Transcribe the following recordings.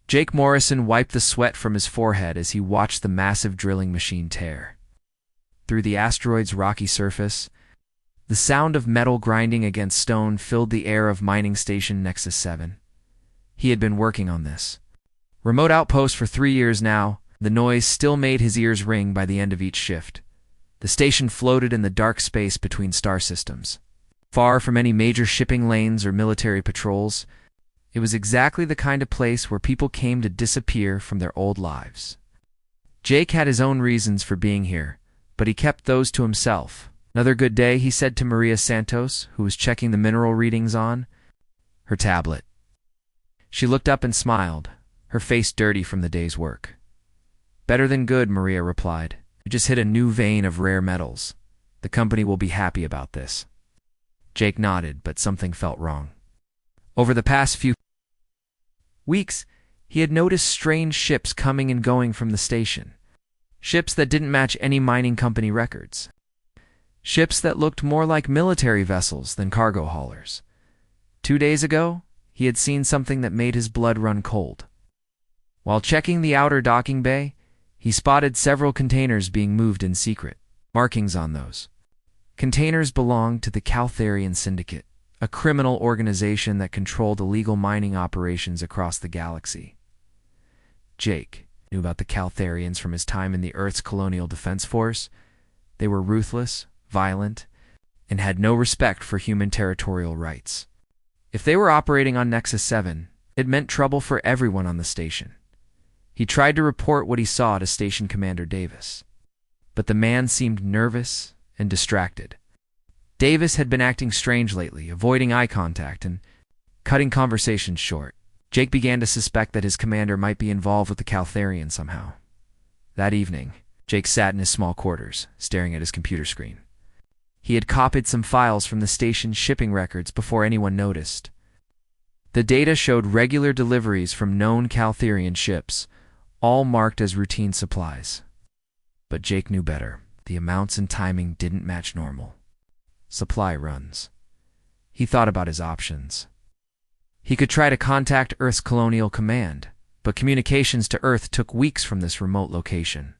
Jake Morrison wiped the sweat from his forehead as he watched the massive drilling machine tear through the asteroid's rocky surface. The sound of metal grinding against stone filled the air of mining station Nexus 7. He had been working on this remote outpost for 3 years now. The noise still made his ears ring by the end of each shift. The station floated in the dark space between star systems, far from any major shipping lanes or military patrols. It was exactly the kind of place where people came to disappear from their old lives. Jake had his own reasons for being here, but he kept those to himself. "Another good day," he said to Maria Santos, who was checking the mineral readings on her tablet. She looked up and smiled, her face dirty from the day's work. "Better than good," Maria replied. "You just hit a new vein of rare metals. The company will be happy about this." Jake nodded, but something felt wrong. Over the past few weeks, he had noticed strange ships coming and going from the station. Ships that didn't match any mining company records. Ships that looked more like military vessels than cargo haulers. 2 days ago, he had seen something that made his blood run cold. While checking the outer docking bay, he spotted several containers being moved in secret. Markings on those containers belonged to the Caltharian Syndicate, a criminal organization that controlled illegal mining operations across the galaxy. Jake knew about the Caltharians from his time in the Earth's Colonial Defense Force. They were ruthless, violent, and had no respect for human territorial rights. If they were operating on Nexus 7, it meant trouble for everyone on the station. He tried to report what he saw to Station Commander Davis, but the man seemed nervous and distracted. Davis had been acting strange lately, avoiding eye contact and cutting conversations short. Jake began to suspect that his commander might be involved with the Caltharian somehow. That evening, Jake sat in his small quarters, staring at his computer screen. He had copied some files from the station's shipping records before anyone noticed. The data showed regular deliveries from known Caltharian ships, all marked as routine supplies. But Jake knew better. The amounts and timing didn't match normal supply runs. He thought about his options. He could try to contact Earth's Colonial Command, but communications to Earth took weeks from this remote location.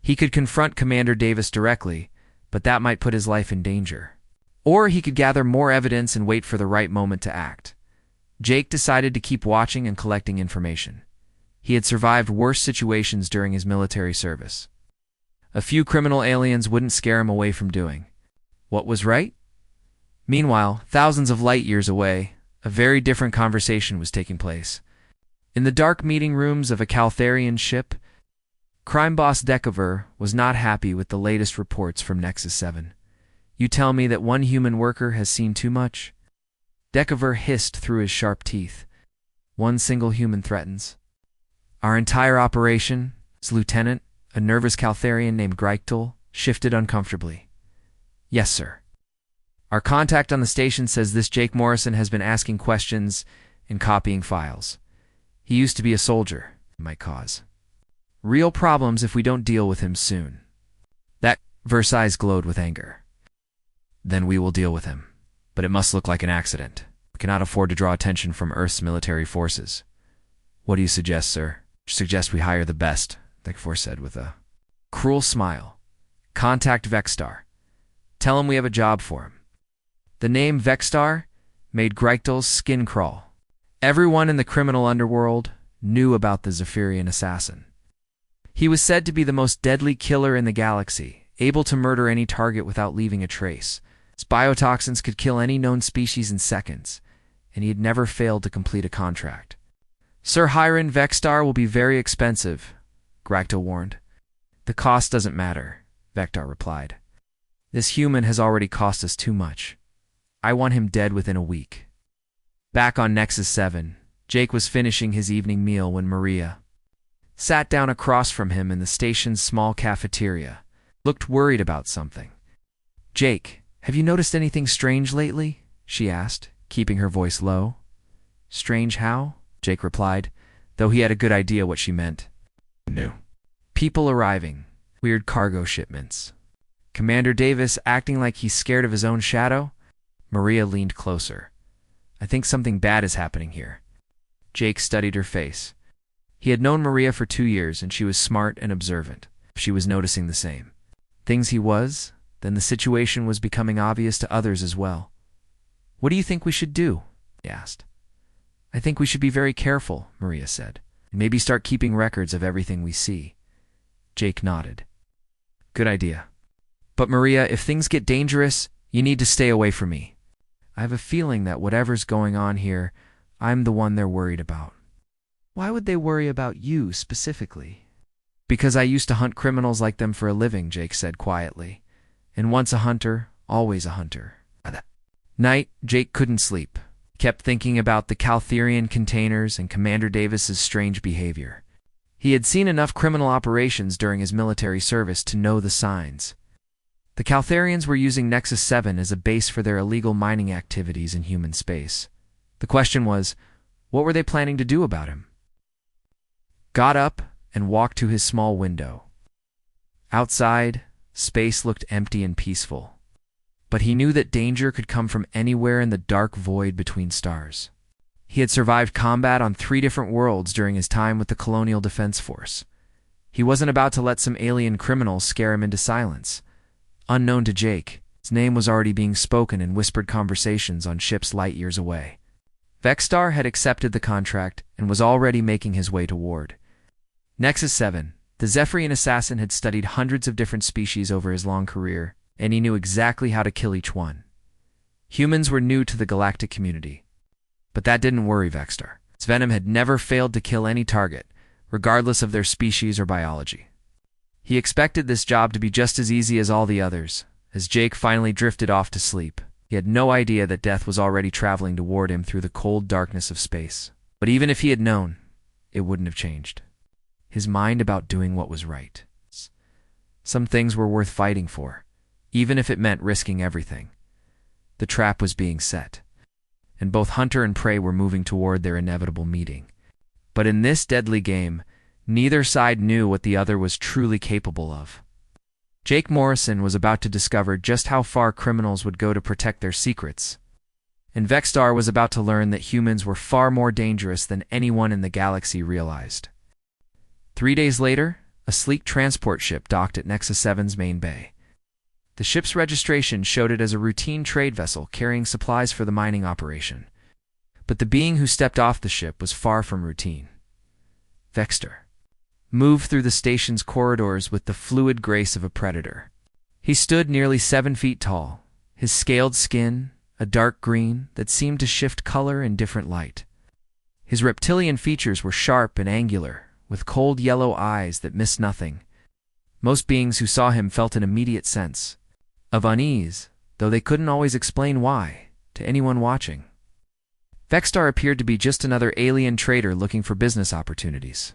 He could confront Commander Davis directly, but that might put his life in danger. Or he could gather more evidence and wait for the right moment to act. Jake decided to keep watching and collecting information. He had survived worse situations during his military service. A few criminal aliens wouldn't scare him away from doing what was right. Meanwhile, thousands of light years away, a very different conversation was taking place. In the dark meeting rooms of a Caltharian ship, crime boss Decaver was not happy with the latest reports from Nexus 7. "You tell me that one human worker has seen too much?" Decaver hissed through his sharp teeth. "One single human threatens our entire operation." His lieutenant, a nervous Caltharian named Greichtel, shifted uncomfortably. "Yes, sir. Our contact on the station says this Jake Morrison has been asking questions and copying files. He used to be a soldier. It might cause real problems if we don't deal with him soon." That Versailles glowed with anger. "Then we will deal with him. But it must look like an accident. We cannot afford to draw attention from Earth's military forces." "What do you suggest, sir?" "Suggest we hire the best," Decafor said with a cruel smile. "Contact Vexstar. Tell him we have a job for him." The name Vexstar made Greichtel's skin crawl. Everyone in the criminal underworld knew about the Zephyrian assassin. He was said to be the most deadly killer in the galaxy, able to murder any target without leaving a trace. His biotoxins could kill any known species in seconds, and he had never failed to complete a contract. "Sir Hiron, Vexstar will be very expensive," Greichtel warned. "The cost doesn't matter," Vector replied. "This human has already cost us too much. I want him dead within a week." Back on Nexus 7, Jake was finishing his evening meal when Maria sat down across from him in the station's small cafeteria, looked worried about something. "Jake, have you noticed anything strange lately?" she asked, keeping her voice low. "Strange how?" Jake replied, though he had a good idea what she meant. "No. People arriving, weird cargo shipments. Commander Davis acting like he's scared of his own shadow?" Maria leaned closer. "I think something bad is happening here." Jake studied her face. He had known Maria for 2 years, and she was smart and observant. She was noticing the same things he was, then the situation was becoming obvious to others as well. "What do you think we should do?" he asked. "I think we should be very careful," Maria said, "and maybe start keeping records of everything we see." Jake nodded. "Good idea. But Maria, if things get dangerous, you need to stay away from me. I have a feeling that whatever's going on here, I'm the one they're worried about." "Why would they worry about you specifically?" "Because I used to hunt criminals like them for a living," Jake said quietly. "And once a hunter, always a hunter." That night, Jake couldn't sleep. He kept thinking about the Caltherian containers and Commander Davis's strange behavior. He had seen enough criminal operations during his military service to know the signs. The Caltherians were using Nexus 7 as a base for their illegal mining activities in human space. The question was, what were they planning to do about him? Got up and walked to his small window. Outside, space looked empty and peaceful. But he knew that danger could come from anywhere in the dark void between stars. He had survived combat on 3 different worlds during his time with the Colonial Defense Force. He wasn't about to let some alien criminals scare him into silence. Unknown to Jake, his name was already being spoken in whispered conversations on ships light years away. Vexstar had accepted the contract and was already making his way toward Nexus 7. The Zephyrian assassin had studied hundreds of different species over his long career, and he knew exactly how to kill each one. Humans were new to the galactic community. But that didn't worry Vexstar. His Venom had never failed to kill any target, regardless of their species or biology. He expected this job to be just as easy as all the others. As Jake finally drifted off to sleep, he had no idea that death was already traveling toward him through the cold darkness of space. But even if he had known, it wouldn't have changed his mind about doing what was right. Some things were worth fighting for, even if it meant risking everything. The trap was being set, and both hunter and prey were moving toward their inevitable meeting. But in this deadly game, neither side knew what the other was truly capable of. Jake Morrison was about to discover just how far criminals would go to protect their secrets, and Vexstar was about to learn that humans were far more dangerous than anyone in the galaxy realized. 3 days later, a sleek transport ship docked at Nexus 7's main bay. The ship's registration showed it as a routine trade vessel carrying supplies for the mining operation. But the being who stepped off the ship was far from routine. Vexstar moved through the station's corridors with the fluid grace of a predator. He stood nearly 7 feet tall, his scaled skin a dark green that seemed to shift color in different light. His reptilian features were sharp and angular, with cold yellow eyes that missed nothing. Most beings who saw him felt an immediate sense of unease, though they couldn't always explain why, to anyone watching. Vexstar appeared to be just another alien trader looking for business opportunities.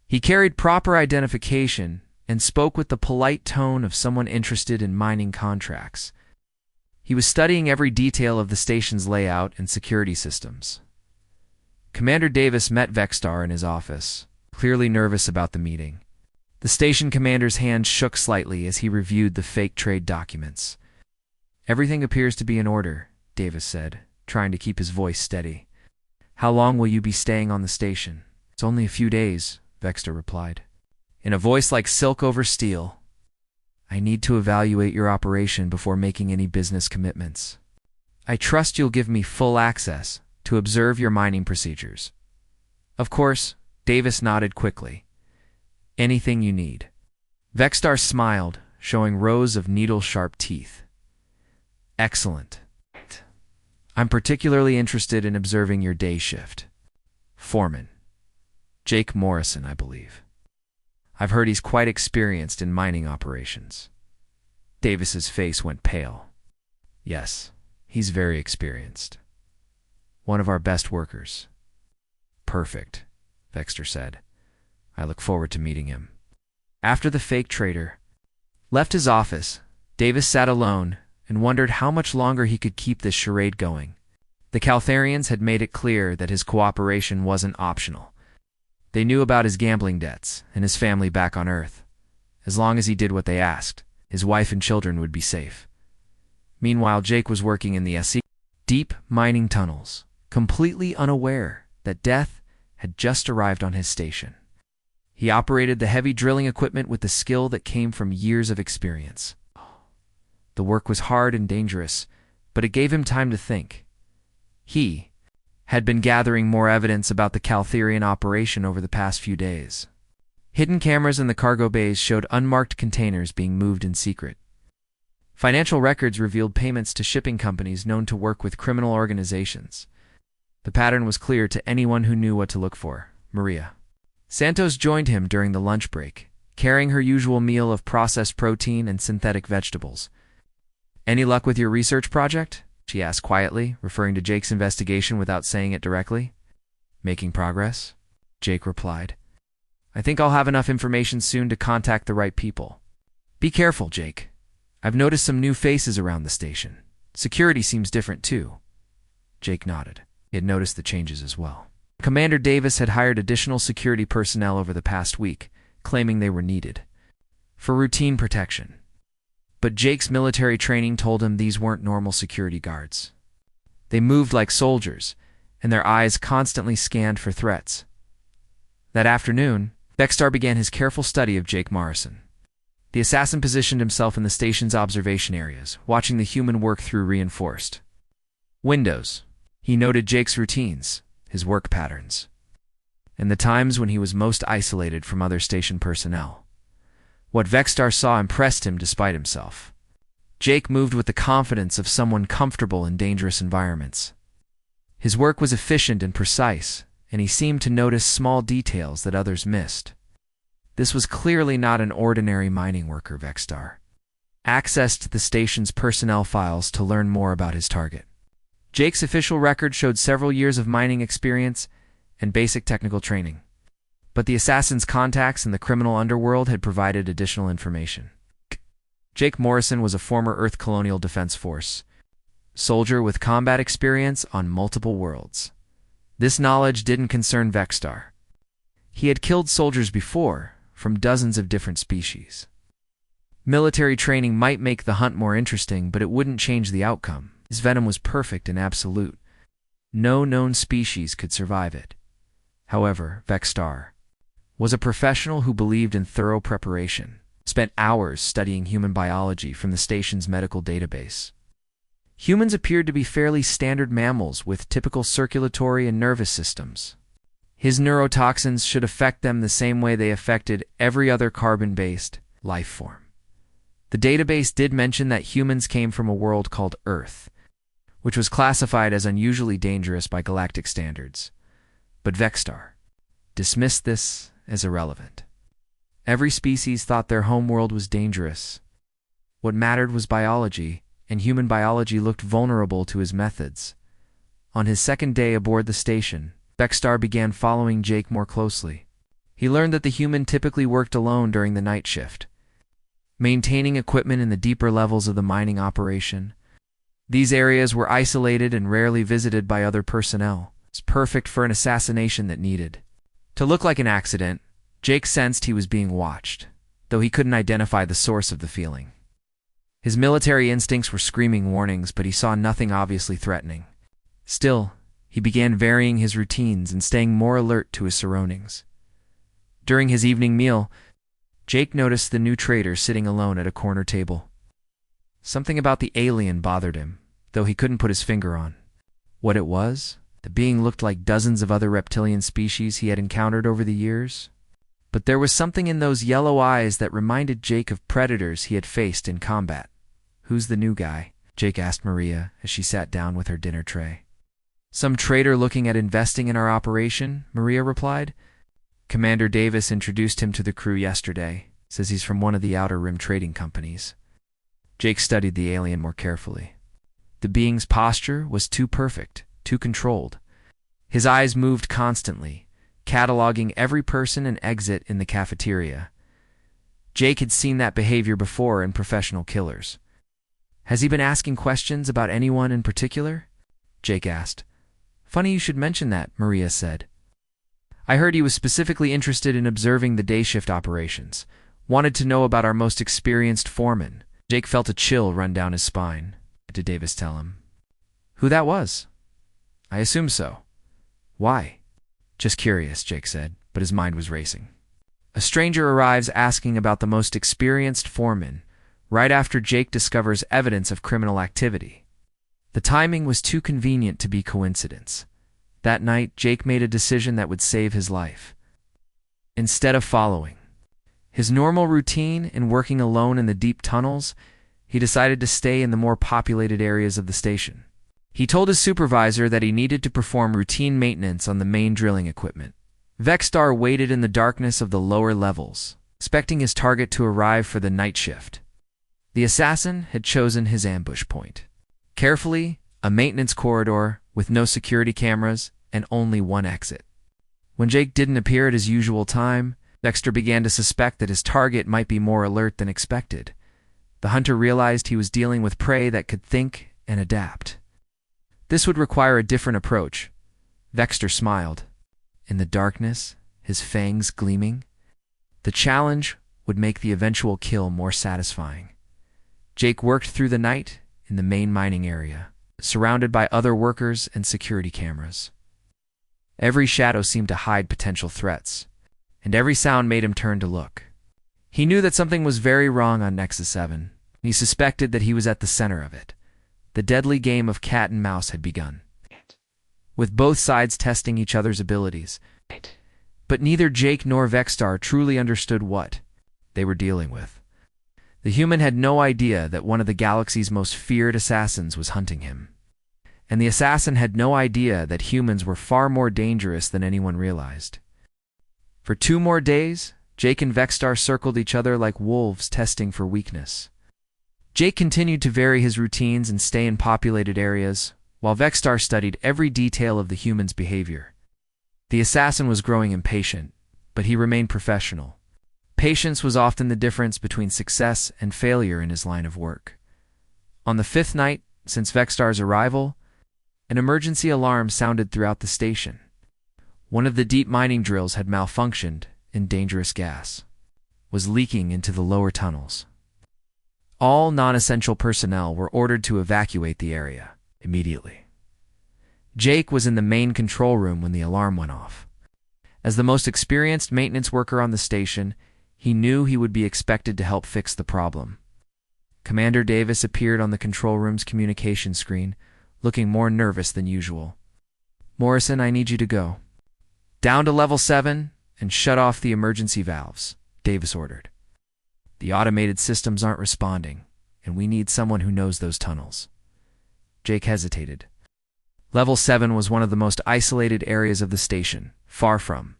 He carried proper identification and spoke with the polite tone of someone interested in mining contracts. He was studying every detail of the station's layout and security systems. Commander Davis met Vexstar in his office, clearly nervous about the meeting. The station commander's hand shook slightly as he reviewed the fake trade documents. "Everything appears to be in order," Davis said, trying to keep his voice steady. "How long will you be staying on the station?" "It's only a few days," Vexstar replied, in a voice like silk over steel. "I need to evaluate your operation before making any business commitments. I trust you'll give me full access to observe your mining procedures." "Of course," Davis nodded quickly. "Anything you need." Vexstar smiled, showing rows of needle-sharp teeth. "Excellent. I'm particularly interested in observing your day shift. Foreman. Jake Morrison, I believe. I've heard he's quite experienced in mining operations." Davis's face went pale. "Yes, he's very experienced. One of our best workers." "Perfect," Vexstar said. "I look forward to meeting him." After the fake trader left his office, Davis sat alone and wondered how much longer he could keep this charade going. The Caltherians had made it clear that his cooperation wasn't optional. They knew about his gambling debts and his family back on Earth. As long as he did what they asked, his wife and children would be safe. Meanwhile, Jake was working in the SC deep mining tunnels, completely unaware that death had just arrived on his station. He operated the heavy drilling equipment with the skill that came from years of experience. The work was hard and dangerous, but it gave him time to think. He had been gathering more evidence about the Caltherian operation over the past few days. Hidden cameras in the cargo bays showed unmarked containers being moved in secret. Financial records revealed payments to shipping companies known to work with criminal organizations. The pattern was clear to anyone who knew what to look for. Maria Santos joined him during the lunch break, carrying her usual meal of processed protein and synthetic vegetables. "Any luck with your research project?" she asked quietly, referring to Jake's investigation without saying it directly. "Making progress?" Jake replied. "I think I'll have enough information soon to contact the right people." "Be careful, Jake. I've noticed some new faces around the station. Security seems different too." Jake nodded. He had noticed the changes as well. Commander Davis had hired additional security personnel over the past week, claiming they were needed for routine protection. But Jake's military training told him these weren't normal security guards. They moved like soldiers, and their eyes constantly scanned for threats. That afternoon, Vexstar began his careful study of Jake Morrison. The assassin positioned himself in the station's observation areas, watching the human work through reinforced windows. He noted Jake's routines, his work patterns, and the times when he was most isolated from other station personnel. What Vexstar saw impressed him despite himself. Jake moved with the confidence of someone comfortable in dangerous environments. His work was efficient and precise, and he seemed to notice small details that others missed. This was clearly not an ordinary mining worker, Vexstar accessed the station's personnel files to learn more about his target. Jake's official record showed several years of mining experience and basic technical training. But the assassin's contacts in the criminal underworld had provided additional information. Jake Morrison was a former Earth Colonial Defense Force soldier with combat experience on multiple worlds. This knowledge didn't concern Vexstar. He had killed soldiers before, from dozens of different species. Military training might make the hunt more interesting, but it wouldn't change the outcome. His venom was perfect and absolute. No known species could survive it. However, Vexstar was a professional who believed in thorough preparation, spent hours studying human biology from the station's medical database. Humans appeared to be fairly standard mammals with typical circulatory and nervous systems. His neurotoxins should affect them the same way they affected every other carbon-based life form. The database did mention that humans came from a world called Earth, which was classified as unusually dangerous by galactic standards. But Vexstar dismissed this as irrelevant. Every species thought their homeworld was dangerous. What mattered was biology, and human biology looked vulnerable to his methods. On his second day aboard the station, Vexstar began following Jake more closely. He learned that the human typically worked alone during the night shift, maintaining equipment in the deeper levels of the mining operation. These areas were isolated and rarely visited by other personnel. It's perfect for an assassination that needed to look like an accident. Jake sensed he was being watched, though he couldn't identify the source of the feeling. His military instincts were screaming warnings, but he saw nothing obviously threatening. Still, he began varying his routines and staying more alert to his surroundings. During his evening meal, Jake noticed the new trader sitting alone at a corner table. Something about the alien bothered him, though he couldn't put his finger on what it was. The being looked like dozens of other reptilian species he had encountered over the years. But there was something in those yellow eyes that reminded Jake of predators he had faced in combat. "Who's the new guy?" Jake asked Maria as she sat down with her dinner tray. "Some trader looking at investing in our operation," Maria replied. "Commander Davis introduced him to the crew yesterday. Says he's from one of the Outer Rim trading companies." Jake studied the alien more carefully. The being's posture was too perfect, too controlled. His eyes moved constantly, cataloging every person and exit in the cafeteria. Jake had seen that behavior before in professional killers. "Has he been asking questions about anyone in particular?" Jake asked. "Funny you should mention that," Maria said. "I heard he was specifically interested in observing the day shift operations. Wanted to know about our most experienced foreman." Jake felt a chill run down his spine. Did Davis tell him who that was? "I assume so." "Why?" "Just curious," Jake said, but his mind was racing. A stranger arrives asking about the most experienced foreman, right after Jake discovers evidence of criminal activity. The timing was too convenient to be coincidence. That night, Jake made a decision that would save his life. Instead of following his normal routine and working alone in the deep tunnels, he decided to stay in the more populated areas of the station. He told his supervisor that he needed to perform routine maintenance on the main drilling equipment. Vexstar waited in the darkness of the lower levels, expecting his target to arrive for the night shift. The assassin had chosen his ambush point. Carefully, a maintenance corridor with no security cameras and only one exit. When Jake didn't appear at his usual time, Dexter began to suspect that his target might be more alert than expected. The hunter realized he was dealing with prey that could think and adapt. This would require a different approach. Vexter smiled. In the darkness, his fangs gleaming, the challenge would make the eventual kill more satisfying. Jake worked through the night in the main mining area, surrounded by other workers and security cameras. Every shadow seemed to hide potential threats, and every sound made him turn to look. He knew that something was very wrong on Nexus 7, and he suspected that he was at the center of it. The deadly game of cat and mouse had begun, with both sides testing each other's abilities. But neither Jake nor Vexstar truly understood what they were dealing with. The human had no idea that one of the galaxy's most feared assassins was hunting him. And the assassin had no idea that humans were far more dangerous than anyone realized. For 2 more days, Jake and Vexstar circled each other like wolves testing for weakness. Jake continued to vary his routines and stay in populated areas, while Vexstar studied every detail of the human's behavior. The assassin was growing impatient, but he remained professional. Patience was often the difference between success and failure in his line of work. On the 5th night since Vexstar's arrival, an emergency alarm sounded throughout the station. One of the deep mining drills had malfunctioned, and dangerous gas was leaking into the lower tunnels. All non-essential personnel were ordered to evacuate the area immediately. Jake was in the main control room when the alarm went off. As the most experienced maintenance worker on the station, he knew he would be expected to help fix the problem. Commander Davis appeared on the control room's communication screen, looking more nervous than usual. "Morrison, I need you to go down to level 7 and shut off the emergency valves," Davis ordered. "The automated systems aren't responding, and we need someone who knows those tunnels." Jake hesitated. Level 7 was one of the most isolated areas of the station, far from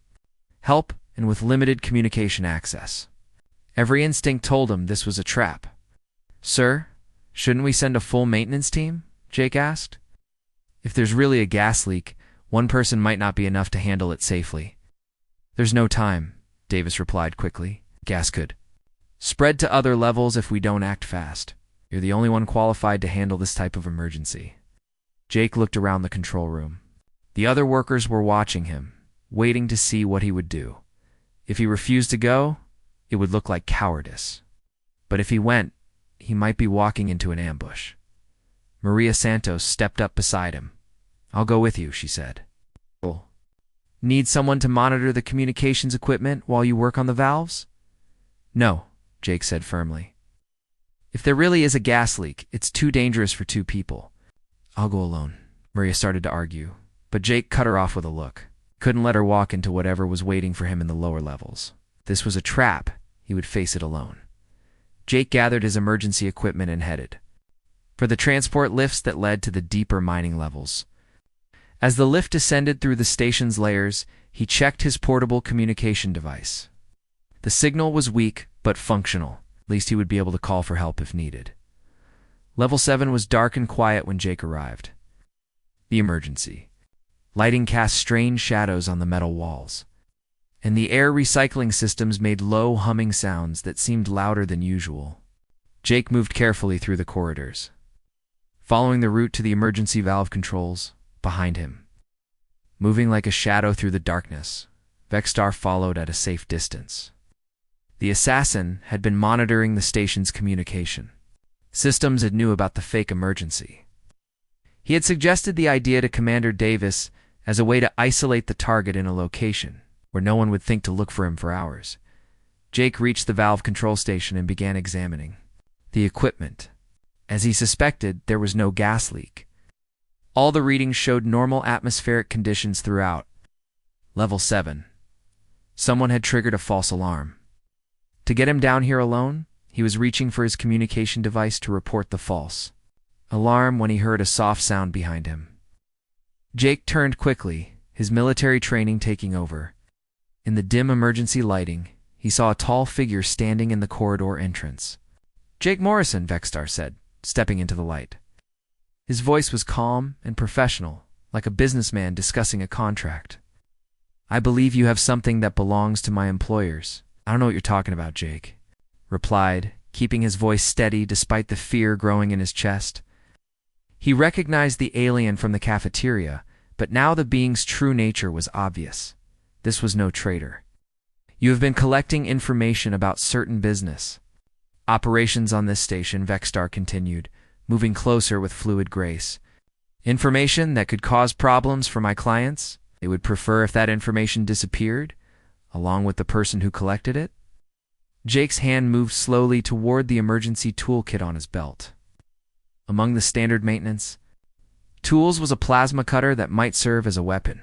help and with limited communication access. Every instinct told him this was a trap. "Sir, shouldn't we send a full maintenance team?" Jake asked. "If there's really a gas leak, one person might not be enough to handle it safely." "There's no time," Davis replied quickly. "Gas could spread to other levels if we don't act fast. You're the only one qualified to handle this type of emergency." Jake looked around the control room. The other workers were watching him, waiting to see what he would do. If he refused to go, it would look like cowardice. But if he went, he might be walking into an ambush. Maria Santos stepped up beside him. "I'll go with you," she said. "Need someone to monitor the communications equipment while you work on the valves?" "No," Jake said firmly. "If there really is a gas leak, it's too dangerous for 2 people. I'll go alone." Maria started to argue, but Jake cut her off with a look. Couldn't let her walk into whatever was waiting for him in the lower levels. This was a trap. He would face it alone. Jake gathered his emergency equipment and headed for the transport lifts that led to the deeper mining levels. As the lift descended through the station's layers, he checked his portable communication device. The signal was weak, but functional. At least he would be able to call for help if needed. Level 7 was dark and quiet when Jake arrived. The emergency lighting cast strange shadows on the metal walls, and the air recycling systems made low humming sounds that seemed louder than usual. Jake moved carefully through the corridors, following the route to the emergency valve controls behind him. Moving like a shadow through the darkness, Vexstar followed at a safe distance. The assassin had been monitoring the station's communication systems and knew about the fake emergency. He had suggested the idea to Commander Davis as a way to isolate the target in a location where no one would think to look for him for hours. Jake reached the valve control station and began examining the equipment. As he suspected, there was no gas leak. All the readings showed normal atmospheric conditions throughout. Level 7. Someone had triggered a false alarm. To get him down here alone, he was reaching for his communication device to report the false alarm when he heard a soft sound behind him. Jake turned quickly, his military training taking over. In the dim emergency lighting, he saw a tall figure standing in the corridor entrance. "Jake Morrison," Vexstar said, stepping into the light. His voice was calm and professional, like a businessman discussing a contract. "I believe you have something that belongs to my employers." "I don't know what you're talking about," Jake replied, keeping his voice steady despite the fear growing in his chest. He recognized the alien from the cafeteria, but now the being's true nature was obvious. This was no traitor. "You have been collecting information about certain business operations on this station," Vexstar continued, moving closer with fluid grace. "Information that could cause problems for my clients. They would prefer if that information disappeared, along with the person who collected it." Jake's hand moved slowly toward the emergency toolkit on his belt. Among the standard maintenance tools was a plasma cutter that might serve as a weapon.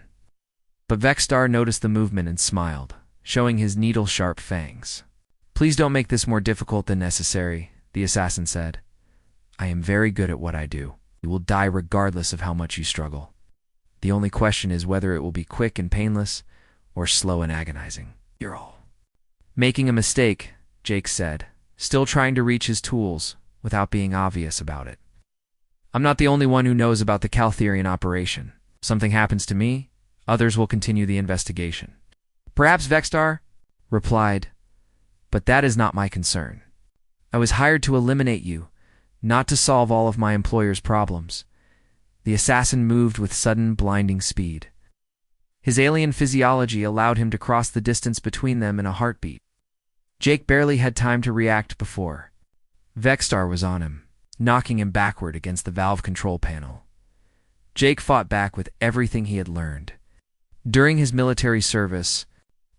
But Vexstar noticed the movement and smiled, showing his needle-sharp fangs. "Please don't make this more difficult than necessary," the assassin said. "I am very good at what I do. You will die regardless of how much you struggle. The only question is whether it will be quick and painless or slow and agonizing." "You're all making a mistake," Jake said, still trying to reach his tools without being obvious about it. "I'm not the only one who knows about the Caltherian operation. If something happens to me, others will continue the investigation." "Perhaps," Vexstar replied, "but that is not my concern. I was hired to eliminate you, not to solve all of my employer's problems." The assassin moved with sudden, blinding speed. His alien physiology allowed him to cross the distance between them in a heartbeat. Jake barely had time to react before Vexstar was on him, knocking him backward against the valve control panel. Jake fought back with everything he had learned. During his military service,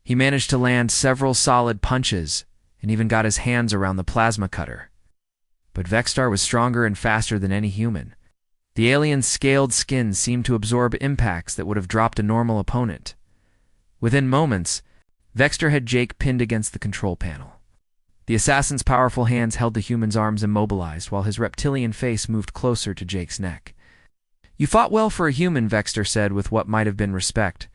he managed to land several solid punches and even got his hands around the plasma cutter. But Vexstar was stronger and faster than any human. The alien's scaled skin seemed to absorb impacts that would have dropped a normal opponent. Within moments, Vexstar had Jake pinned against the control panel. The assassin's powerful hands held the human's arms immobilized while his reptilian face moved closer to Jake's neck. "You fought well for a human," Vexstar said with what might have been respect.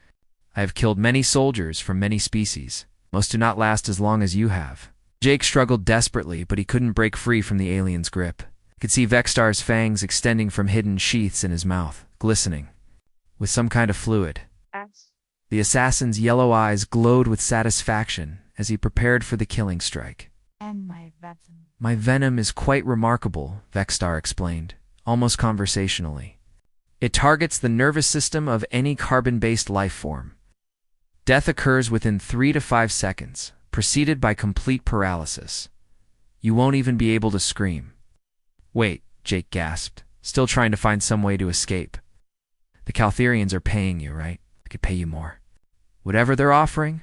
"I have killed many soldiers from many species. Most do not last as long as you have." Jake struggled desperately, but he couldn't break free from the alien's grip. He could see Vexstar's fangs extending from hidden sheaths in his mouth, glistening with some kind of fluid. The assassin's yellow eyes glowed with satisfaction as he prepared for the killing strike. "And my venom is quite remarkable," Vexstar explained, almost conversationally. "It targets the nervous system of any carbon-based life form. Death occurs within 3 to 5 seconds, preceded by complete paralysis. You won't even be able to scream." "Wait," Jake gasped, still trying to find some way to escape. "The Caltherians are paying you, right? I could pay you more. Whatever they're offering,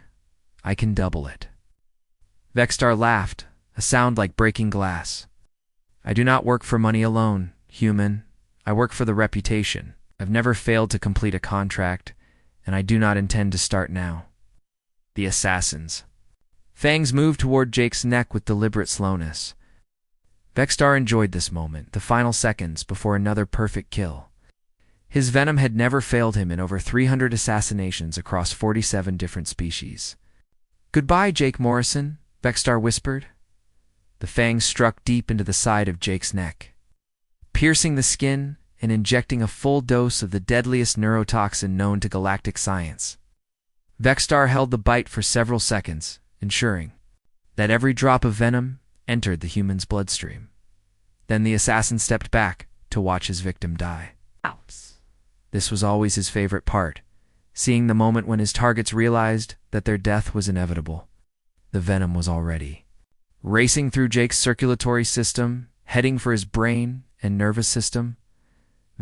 I can double it." Vexstar laughed, a sound like breaking glass. "I do not work for money alone, human. I work for the reputation. I've never failed to complete a contract, and I do not intend to start now." The assassins. Fangs moved toward Jake's neck with deliberate slowness. Vexstar enjoyed this moment, the final seconds before another perfect kill. His venom had never failed him in over 300 assassinations across 47 different species. "Goodbye, Jake Morrison," Vexstar whispered. The fangs struck deep into the side of Jake's neck, piercing the skin and injecting a full dose of the deadliest neurotoxin known to galactic science. Vexstar held the bite for several seconds, ensuring that every drop of venom entered the human's bloodstream. Then the assassin stepped back to watch his victim die. This was always his favorite part, seeing the moment when his targets realized that their death was inevitable. The venom was already racing through Jake's circulatory system, heading for his brain and nervous system.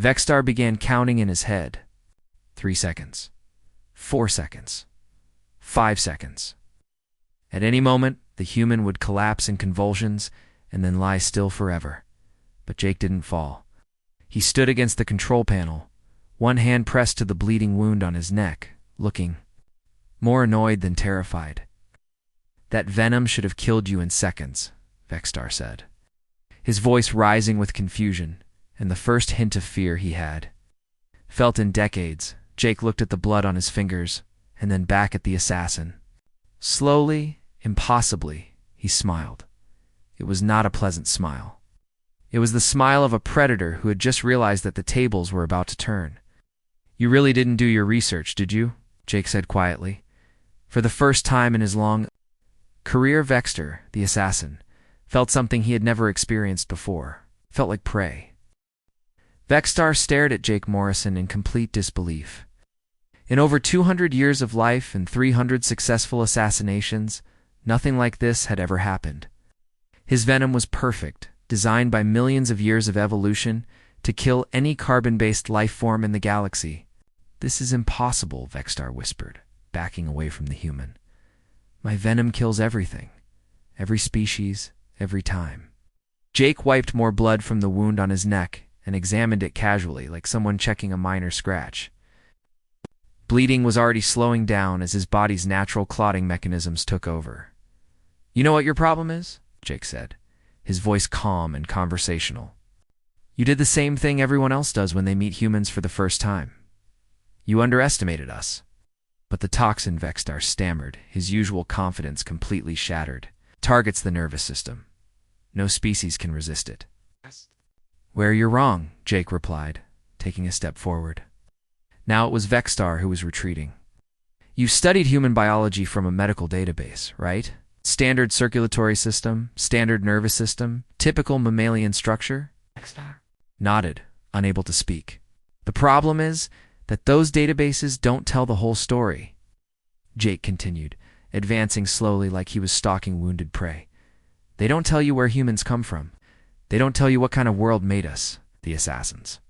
Vexstar began counting in his head. 3 seconds. 4 seconds. 5 seconds. At any moment, The human would collapse in convulsions and then lie still forever. But Jake didn't fall. He stood against the control panel, one hand pressed to the bleeding wound on his neck, looking more annoyed than terrified. "That venom should have killed you in seconds," Vexstar said, his voice rising with confusion and the first hint of fear he had felt in decades. Jake looked at the blood on his fingers and then back at the assassin. Slowly, impossibly, he smiled. It was not a pleasant smile. It was the smile of a predator who had just realized that the tables were about to turn. "You really didn't do your research, did you?" Jake said quietly. For the first time in his long career, Vexter, the assassin, felt something he had never experienced before. Felt like prey. Vexstar stared at Jake Morrison in complete disbelief. In over 200 years of life and 300 successful assassinations, nothing like this had ever happened. His venom was perfect, designed by millions of years of evolution to kill any carbon-based life form in the galaxy. "This is impossible," Vexstar whispered, backing away from the human. "My venom kills everything. Every species, every time." Jake wiped more blood from the wound on his neck and examined it casually, like someone checking a minor scratch. Bleeding was already slowing down as his body's natural clotting mechanisms took over. "You know what your problem is?" Jake said, his voice calm and conversational. "You did the same thing everyone else does when they meet humans for the first time. You underestimated us." "But the toxin," Vexstar stammered, his usual confidence completely shattered, "targets the nervous system. No species can resist it." "Where you're wrong," Jake replied, taking a step forward. Now it was Vexstar who was retreating. "You studied human biology from a medical database, right? Standard circulatory system, standard nervous system, typical mammalian structure?" Vexstar nodded, unable to speak. "The problem is that those databases don't tell the whole story," Jake continued, advancing slowly like he was stalking wounded prey. "They don't tell you where humans come from. They don't tell you what kind of world made us, the assassins."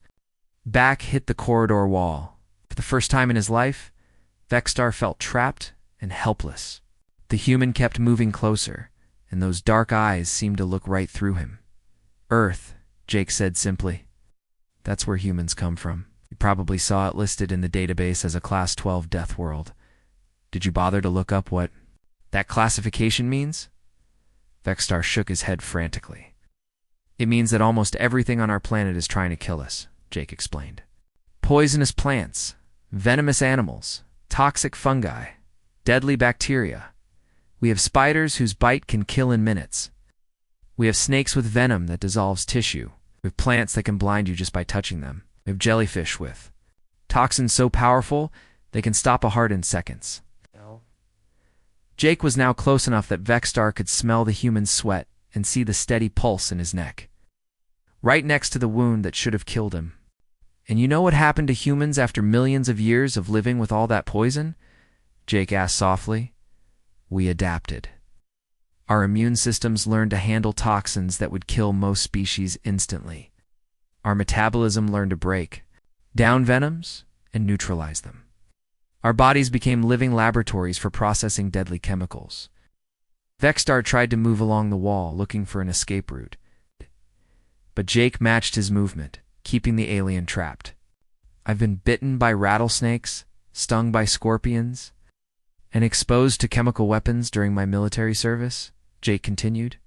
Back hit the corridor wall. For the first time in his life, Vexstar felt trapped and helpless. The human kept moving closer, and those dark eyes seemed to look right through him. "Earth," Jake said simply. "That's where humans come from. You probably saw it listed in the database as a Class 12 death world. Did you bother to look up what that classification means?" Vexstar shook his head frantically. "It means that almost everything on our planet is trying to kill us," Jake explained. "Poisonous plants, venomous animals, toxic fungi, deadly bacteria. We have spiders whose bite can kill in minutes. We have snakes with venom that dissolves tissue. We have plants that can blind you just by touching them. We have jellyfish with toxins so powerful they can stop a heart in seconds." No. Jake was now close enough that Vexstar could smell the human's sweat and see the steady pulse in his neck, right next to the wound that should have killed him. "And you know what happened to humans after millions of years of living with all that poison?" Jake asked softly. "We adapted. Our immune systems learned to handle toxins that would kill most species instantly. Our metabolism learned to break down venoms and neutralize them. Our bodies became living laboratories for processing deadly chemicals." Vexstar tried to move along the wall, looking for an escape route. But Jake matched his movement, keeping the alien trapped. "I've been bitten by rattlesnakes, stung by scorpions, and exposed to chemical weapons during my military service," Jake continued.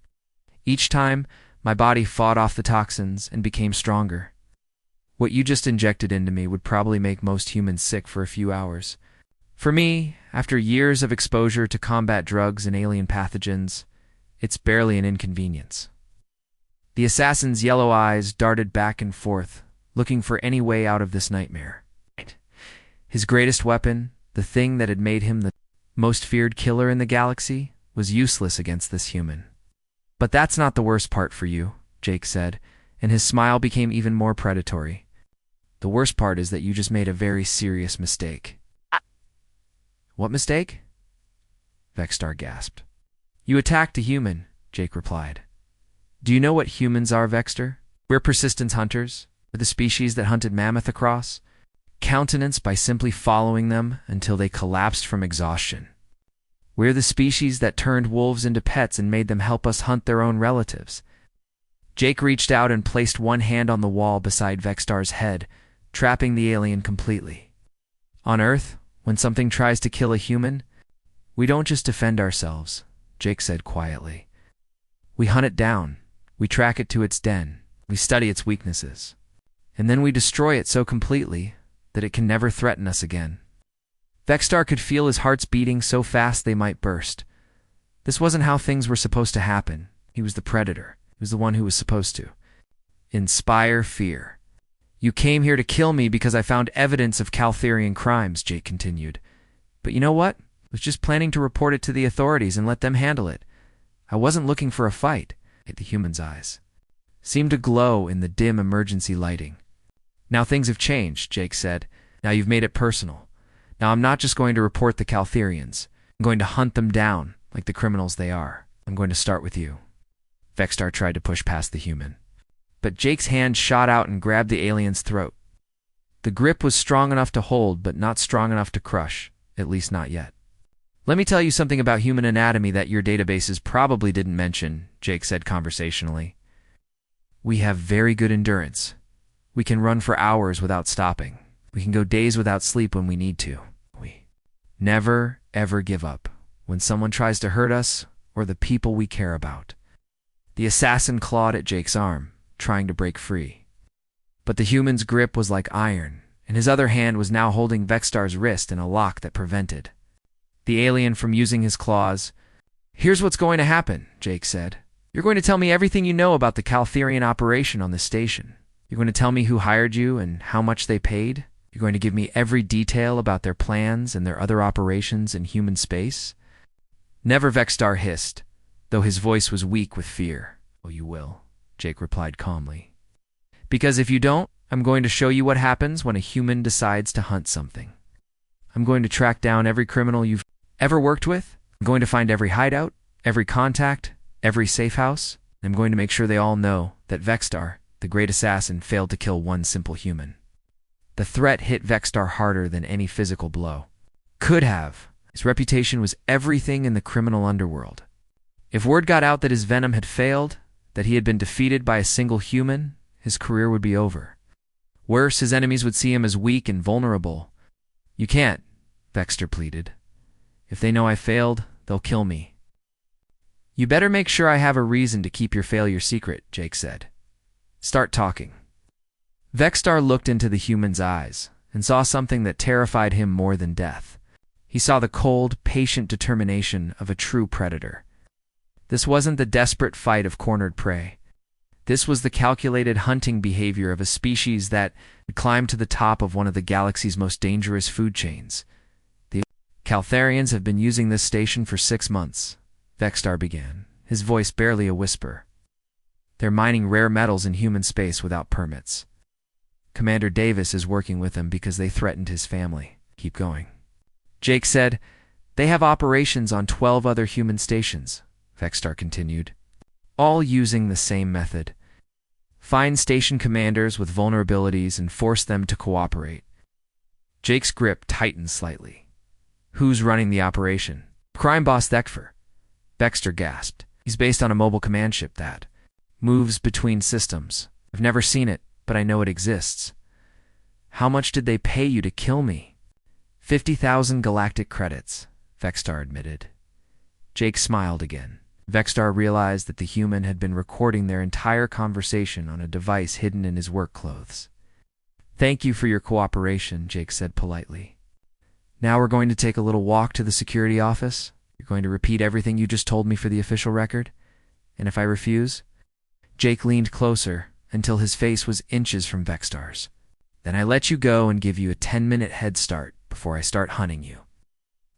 "Each time, my body fought off the toxins and became stronger. What you just injected into me would probably make most humans sick for a few hours. For me, after years of exposure to combat drugs and alien pathogens, it's barely an inconvenience." The assassin's yellow eyes darted back and forth, looking for any way out of this nightmare. His greatest weapon, the thing that had made him the most feared killer in the galaxy, was useless against this human. "But that's not the worst part for you," Jake said, and his smile became even more predatory. "The worst part is that you just made a very serious mistake." "What mistake?" Vexstar gasped. "You attacked a human," Jake replied. "Do you know what humans are, Vexter? We're persistent hunters. We're the species that hunted mammoth across continents by simply following them until they collapsed from exhaustion. We're the species that turned wolves into pets and made them help us hunt their own relatives. Jake reached out and placed one hand on the wall beside Vexstar's head, trapping the alien completely. On Earth, when something tries to kill a human, we don't just defend ourselves, Jake said quietly. We hunt it down, we track it to its den, we study its weaknesses, and then we destroy it so completely that it can never threaten us again. Vexstar could feel his hearts beating so fast they might burst. This wasn't how things were supposed to happen. He was the predator. He was the one who was supposed to inspire fear. You came here to kill me because I found evidence of Caltherian crimes, Jake continued. But you know what? I was just planning to report it to the authorities and let them handle it. I wasn't looking for a fight. The human's eyes seemed to glow in the dim emergency lighting. Now things have changed, Jake said. Now you've made it personal. Now I'm not just going to report the Caltherians. I'm going to hunt them down like the criminals they are. I'm going to start with you. Vexstar tried to push past the human, but Jake's hand shot out and grabbed the alien's throat. The grip was strong enough to hold, but not strong enough to crush, at least not yet. Let me tell you something about human anatomy that your databases probably didn't mention, Jake said conversationally. We have very good endurance. We can run for hours without stopping. We can go days without sleep when we need to. We never, ever give up when someone tries to hurt us or the people we care about. The assassin clawed at Jake's arm, trying to break free. But the human's grip was like iron, and his other hand was now holding Vexstar's wrist in a lock that prevented the alien from using his claws. Here's what's going to happen, Jake said. You're going to tell me everything you know about the Caltherian operation on this station. You're going to tell me who hired you and how much they paid. You're going to give me every detail about their plans and their other operations in human space. Never, Vexstar hissed, though his voice was weak with fear. Oh, you will, Jake replied calmly. Because if you don't, I'm going to show you what happens when a human decides to hunt something. I'm going to track down every criminal you've ever worked with. I'm going to find every hideout, every contact, every safe house. I'm going to make sure they all know that Vexstar, the great assassin, failed to kill one simple human. The threat hit Vexstar harder than any physical blow could have. His reputation was everything in the criminal underworld. If word got out that his Venom had failed, that he had been defeated by a single human, his career would be over. Worse, his enemies would see him as weak and vulnerable. You can't, Vexstar pleaded. If they know I failed, they'll kill me. You better make sure I have a reason to keep your failure secret, Jake said. Start talking. Vexstar looked into the human's eyes and saw something that terrified him more than death. He saw the cold, patient determination of a true predator. This wasn't the desperate fight of cornered prey. This was the calculated hunting behavior of a species that had climbed to the top of one of the galaxy's most dangerous food chains. The Caltherians have been using this station for 6 months, Vexstar began, his voice barely a whisper. They're mining rare metals in human space without permits. Commander Davis is working with them because they threatened his family. Keep going. Jake said, they have operations on 12 other human stations, Vexstar continued, all using the same method. Find station commanders with vulnerabilities and force them to cooperate. Jake's grip tightened slightly. Who's running the operation? Crime boss Thekfer. Vexstar gasped. He's based on a mobile command ship that moves between systems. I've never seen it, but I know it exists. How much did they pay you to kill me? 50,000 galactic credits, Vexstar admitted. Jake smiled again. Vexstar realized that the human had been recording their entire conversation on a device hidden in his work clothes. Thank you for your cooperation, Jake said politely. Now we're going to take a little walk to the security office. You're going to repeat everything you just told me for the official record. And if I refuse? Jake leaned closer until his face was inches from Vexstar's. Then I let you go and give you a 10-minute head start before I start hunting you.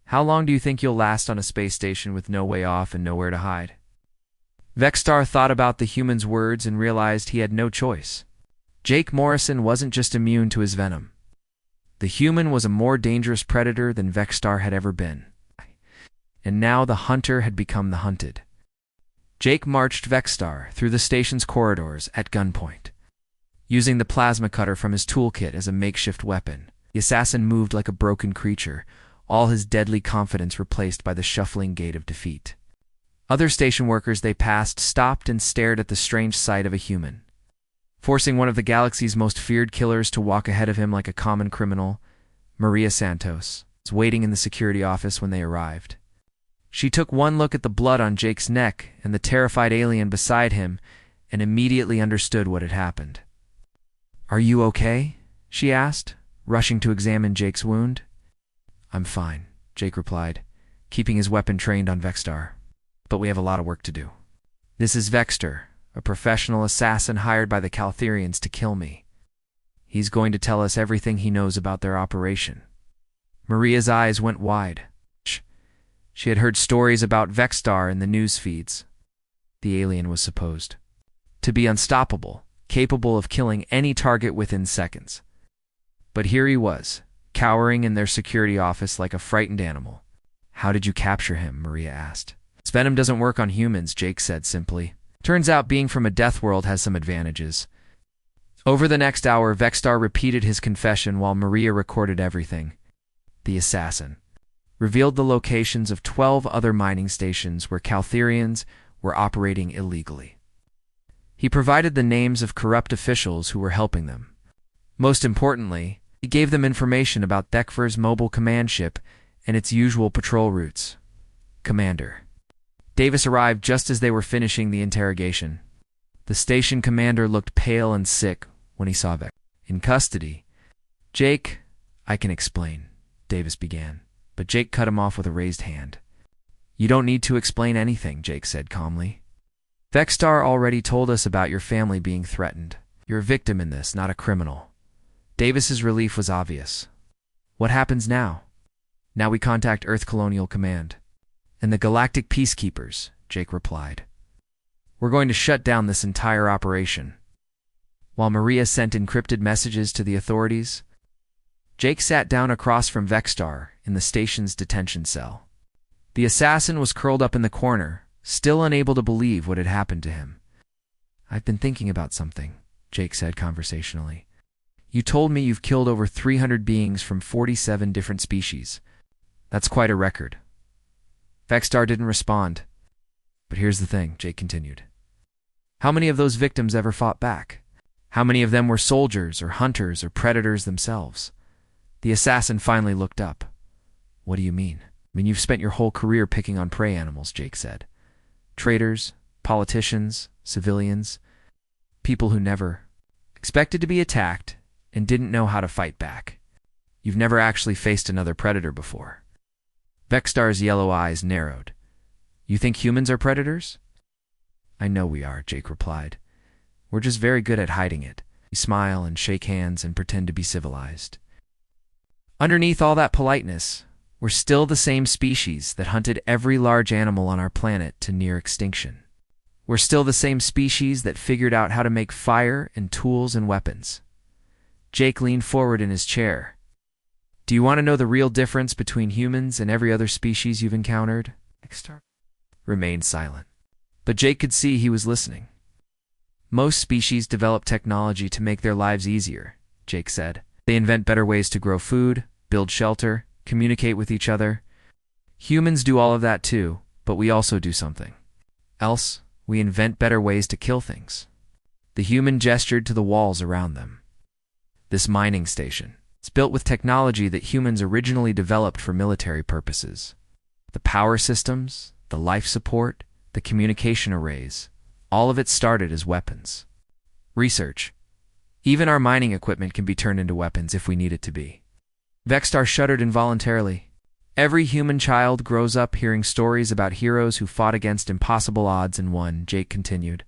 How long do you think you'll last on a space station with no way off and nowhere to hide? Vexstar thought about the human's words and realized he had no choice. Jake Morrison wasn't just immune to his venom. The human was a more dangerous predator than Vexstar had ever been. And now the hunter had become the hunted. Jake marched Vexstar through the station's corridors at gunpoint. Using the plasma cutter from his toolkit as a makeshift weapon, the assassin moved like a broken creature, all his deadly confidence replaced by the shuffling gait of defeat. Other station workers they passed stopped and stared at the strange sight of a human. Forcing one of the galaxy's most feared killers to walk ahead of him like a common criminal, Maria Santos was waiting in the security office when they arrived. She took one look at the blood on Jake's neck and the terrified alien beside him and immediately understood what had happened. "Are you okay?" she asked, rushing to examine Jake's wound. "I'm fine," Jake replied, keeping his weapon trained on Vexstar. "But we have a lot of work to do. This is Vexter, a professional assassin hired by the Caltherians to kill me. He's going to tell us everything he knows about their operation." Maria's eyes went wide. She had heard stories about Vexstar in the news feeds. The alien was supposed to be unstoppable, capable of killing any target within seconds. But here he was, cowering in their security office like a frightened animal. "How did you capture him?" Maria asked. "Venom doesn't work on humans," Jake said simply. "Turns out being from a death world has some advantages." Over the next hour, Vexstar repeated his confession while Maria recorded everything. The assassin revealed the locations of 12 other mining stations where Caltherians were operating illegally. He provided the names of corrupt officials who were helping them. Most importantly, he gave them information about Thekver's mobile command ship and its usual patrol routes. Commander Davis arrived just as they were finishing the interrogation. The station commander looked pale and sick when he saw Vexter in custody. "Jake, I can explain," Davis began, but Jake cut him off with a raised hand. "You don't need to explain anything," Jake said calmly. "Vexstar already told us about your family being threatened. You're a victim in this, not a criminal." Davis's relief was obvious. "What happens now?" "Now we contact Earth Colonial Command and the Galactic Peacekeepers," Jake replied. "We're going to shut down this entire operation." While Maria sent encrypted messages to the authorities, Jake sat down across from Vexstar in the station's detention cell. The assassin was curled up in the corner, still unable to believe what had happened to him. "I've been thinking about something," Jake said conversationally. "You told me you've killed over 300 beings from 47 different species. That's quite a record." Vexstar didn't respond. "But here's the thing," Jake continued. "How many of those victims ever fought back? How many of them were soldiers or hunters or predators themselves?" The assassin finally looked up. "What do you mean?" "I mean, you've spent your whole career picking on prey animals," Jake said. "Traitors, politicians, civilians, people who never expected to be attacked and didn't know how to fight back. You've never actually faced another predator before." Vexstar's yellow eyes narrowed. "You think humans are predators?" "I know we are," Jake replied. "We're just very good at hiding it. We smile and shake hands and pretend to be civilized. Underneath all that politeness, we're still the same species that hunted every large animal on our planet to near extinction. We're still the same species that figured out how to make fire and tools and weapons." Jake leaned forward in his chair. "Do you want to know the real difference between humans and every other species you've encountered?" Vexstar remained silent, but Jake could see he was listening. "Most species develop technology to make their lives easier," Jake said. "They invent better ways to grow food, build shelter, communicate with each other. Humans do all of that too, but we also do something else. We invent better ways to kill things." The human gestured to the walls around them. "This mining station, it's built with technology that humans originally developed for military purposes. The power systems, the life support, the communication arrays, all of it started as weapons. Research. Even our mining equipment can be turned into weapons if we need it to be." Vexstar shuddered involuntarily. "Every human child grows up hearing stories about heroes who fought against impossible odds and won," Jake continued.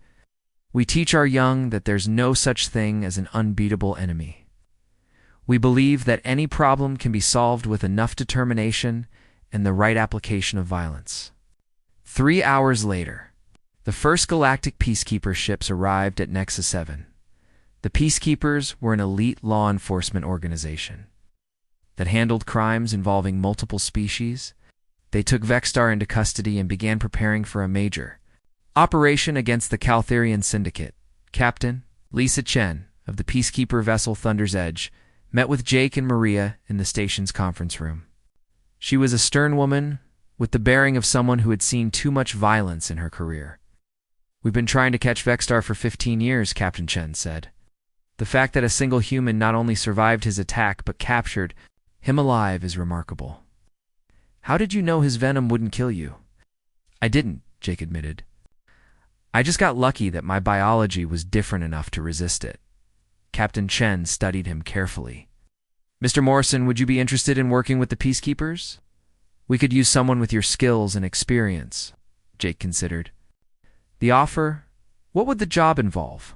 "We teach our young that there's no such thing as an unbeatable enemy. We believe that any problem can be solved with enough determination and the right application of violence." 3 hours later, the first Galactic Peacekeeper ships arrived at Nexus 7. The Peacekeepers were an elite law enforcement organization that handled crimes involving multiple species. They took Vexstar into custody and began preparing for a major operation against the Caltherian Syndicate. Captain Lisa Chen of the Peacekeeper vessel Thunder's Edge met with Jake and Maria in the station's conference room. She was a stern woman, with the bearing of someone who had seen too much violence in her career. "We've been trying to catch Vexstar for 15 years, Captain Chen said. The fact that a single human not only survived his attack but captured him alive is remarkable." "How did you know his venom wouldn't kill you?" "I didn't," Jake admitted. "I just got lucky that my biology was different enough to resist it." Captain Chen studied him carefully. "Mr. Morrison, would you be interested in working with the Peacekeepers? We could use someone with your skills and experience," Jake considered. "The offer? What would the job involve?"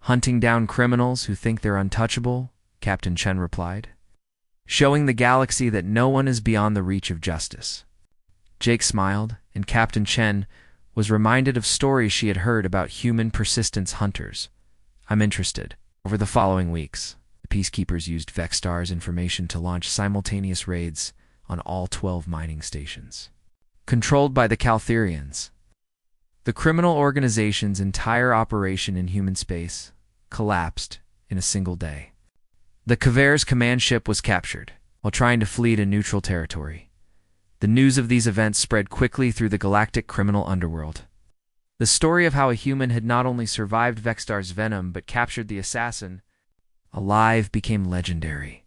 "Hunting down criminals who think they're untouchable," Captain Chen replied. "Showing the galaxy that no one is beyond the reach of justice." Jake smiled, and Captain Chen was reminded of stories she had heard about human persistence hunters. "I'm interested." Over the following weeks, the Peacekeepers used Vexstar's information to launch simultaneous raids on all 12 mining stations, controlled by the Caltherians. The criminal organization's entire operation in human space collapsed in a single day. The Kaver's command ship was captured while trying to flee to neutral territory. The news of these events spread quickly through the galactic criminal underworld. The story of how a human had not only survived Vexstar's venom but captured the assassin alive became legendary.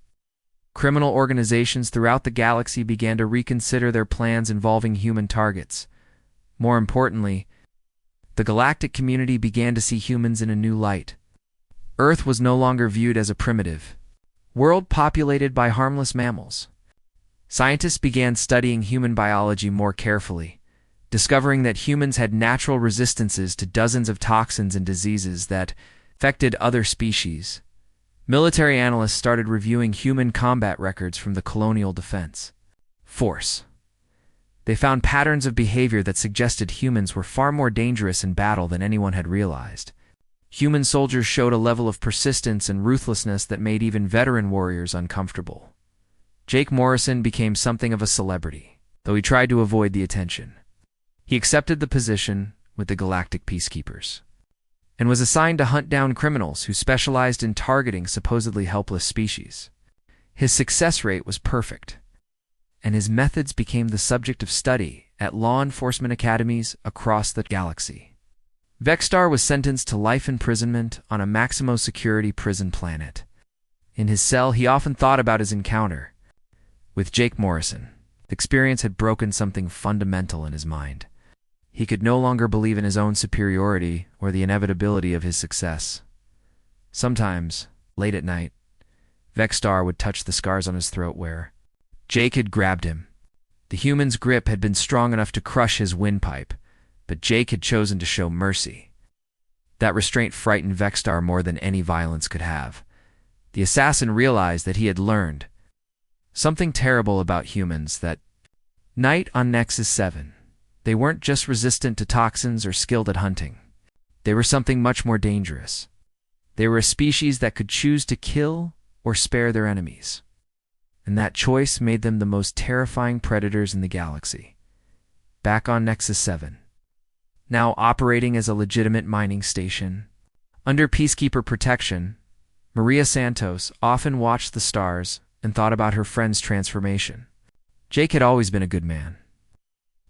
Criminal organizations throughout the galaxy began to reconsider their plans involving human targets. More importantly, the galactic community began to see humans in a new light. Earth was no longer viewed as a primitive world populated by harmless mammals. Scientists began studying human biology more carefully, discovering that humans had natural resistances to dozens of toxins and diseases that affected other species. Military analysts started reviewing human combat records from the Colonial Defense Force. They found patterns of behavior that suggested humans were far more dangerous in battle than anyone had realized. Human soldiers showed a level of persistence and ruthlessness that made even veteran warriors uncomfortable. Jake Morrison became something of a celebrity, though he tried to avoid the attention. He accepted the position with the Galactic Peacekeepers and was assigned to hunt down criminals who specialized in targeting supposedly helpless species. His success rate was perfect, and his methods became the subject of study at law enforcement academies across the galaxy. Vexstar was sentenced to life imprisonment on a maximum-security prison planet. In his cell, he often thought about his encounter with Jake Morrison. The experience had broken something fundamental in his mind. He could no longer believe in his own superiority or the inevitability of his success. Sometimes, late at night, Vexstar would touch the scars on his throat where Jake had grabbed him. The human's grip had been strong enough to crush his windpipe, but Jake had chosen to show mercy. That restraint frightened Vexstar more than any violence could have. The assassin realized that he had learned something terrible about humans that night on Nexus 7. They weren't just resistant to toxins or skilled at hunting. They were something much more dangerous. They were a species that could choose to kill or spare their enemies. And that choice made them the most terrifying predators in the galaxy. Back on Nexus 7, now operating as a legitimate mining station, under Peacekeeper protection, Maria Santos often watched the stars and thought about her friend's transformation. Jake had always been a good man,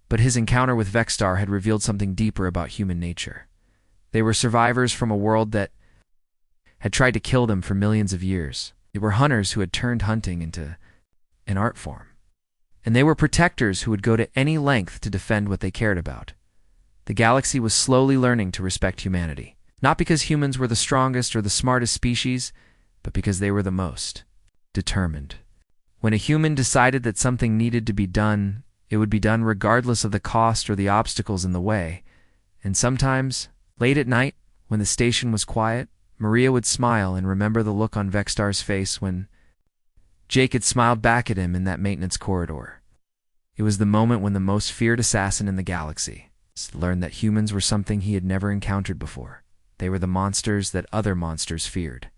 but his encounter with Vexstar had revealed something deeper about human nature. They were survivors from a world that had tried to kill them for millions of years. They were hunters who had turned hunting into an art form. And they were protectors who would go to any length to defend what they cared about. The galaxy was slowly learning to respect humanity, not because humans were the strongest or the smartest species, but because they were the most determined. When a human decided that something needed to be done, it would be done regardless of the cost or the obstacles in the way. And sometimes, late at night, when the station was quiet, Maria would smile and remember the look on Vexstar's face when Jake had smiled back at him in that maintenance corridor. It was the moment when the most feared assassin in the galaxy learned that humans were something he had never encountered before. They were the monsters that other monsters feared.